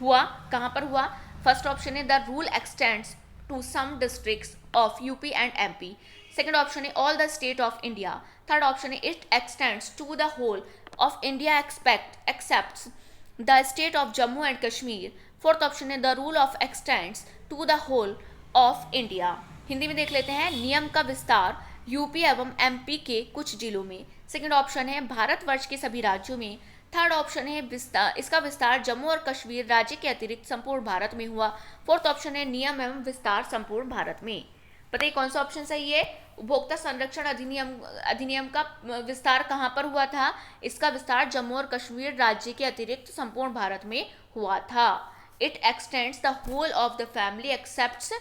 S1: हुआ? कहाँ पर हुआ? फर्स्ट ऑप्शन है the rule extends to some districts of UP and MP। Second option है all the state of India. Third option है it extends to the whole of India accepts the state of Jammu and Kashmir. Fourth option है the rule of extends to the whole of India. Hindi में देख लेते हैं। नियम का विस्तार UP एवं MP के कुछ जिलों में। सेकंड ऑप्शन है भारतवर्ष के सभी राज्यों में। थर्ड ऑप्शन है इसका विस्तार जम्मू और कश्मीर राज्य के अतिरिक्त संपूर्ण भारत में हुआ। फोर्थ ऑप्शन है नियम एवं विस्तार संपूर्ण भारत में। बताइए कौन सा ऑप्शन सही है? उपभोक्ता संरक्षण अधिनियम का विस्तार कहाँ पर हुआ था? इसका विस्तार जम्मू और कश्मीर राज्य के अतिरिक्त संपूर्ण भारत में हुआ था। It extends the whole of the family accepts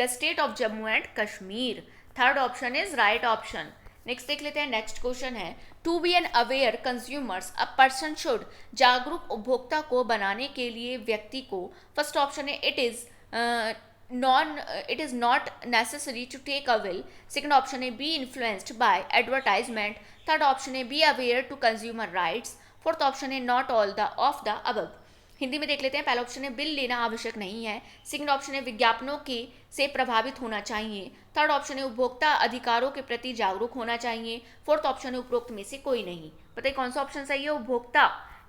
S1: the state of Jammu and Kashmir. Third option is right option. Next देख लेते हैं। नेक्स्ट क्वेश्चन है to be an aware consumers a person should. जागरूक उपभोक्ता को बनाने के लिए व्यक्ति को। फर्स्ट ऑप्शन है it is not necessary to take a will. Second option है be influenced by advertisement. Third option है be aware to consumer rights. Fourth option है not all the of the above. Hindi में देख लेते हैं। पहला option है बिल लेना आवश्यक नहीं है। सेकंड ऑप्शन है विज्ञापनों के से प्रभावित होना चाहिए। थर्ड ऑप्शन है उपभोक्ता अधिकारों के प्रति जागरूक होना चाहिए। फोर्थ ऑप्शन है उपरोक्त में से कोई नहीं। बताइए कौन सा ऑप्शन सही है?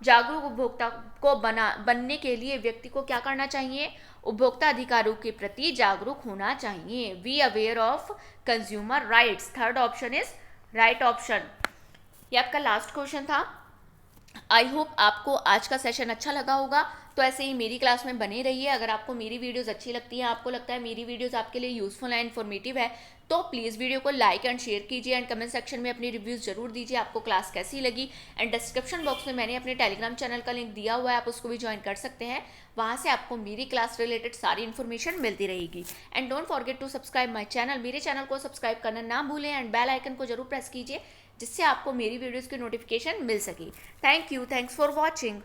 S1: जागरूक उपभोक्ता को बनने के लिए व्यक्ति को क्या करना चाहिए? उपभोक्ता अधिकारों के प्रति जागरूक होना चाहिए। Be aware of consumer rights. Third option is right option. ये आपका लास्ट क्वेश्चन था। आई होप आपको आज का सेशन अच्छा लगा होगा। तो ऐसे ही मेरी क्लास में बने रहिए। अगर आपको मेरी वीडियोस अच्छी लगती हैं, आपको लगता है मेरी वीडियोस आपके लिए यूजफुल एंड इन्फॉर्मेटिव है, तो प्लीज़ वीडियो को लाइक एंड शेयर कीजिए एंड कमेंट सेक्शन में अपनी रिव्यूज़ जरूर दीजिए आपको क्लास कैसी लगी। एंड डिस्क्रिप्शन बॉक्स में मैंने अपने टेलीग्राम चैनल का लिंक दिया हुआ है, आप उसको भी ज्वाइन कर सकते हैं। वहाँ से आपको मेरी क्लास रिलेटेड सारी इन्फॉर्मेशन मिलती रहेगी। And don't forget to subscribe my channel. मेरे चैनल को सब्सक्राइब करना ना भूलें एंड बेल आइकन को जरूर प्रेस कीजिए जिससे आपको मेरी वीडियोज़ की नोटिफिकेशन मिल सके। Thank you, thanks for watching.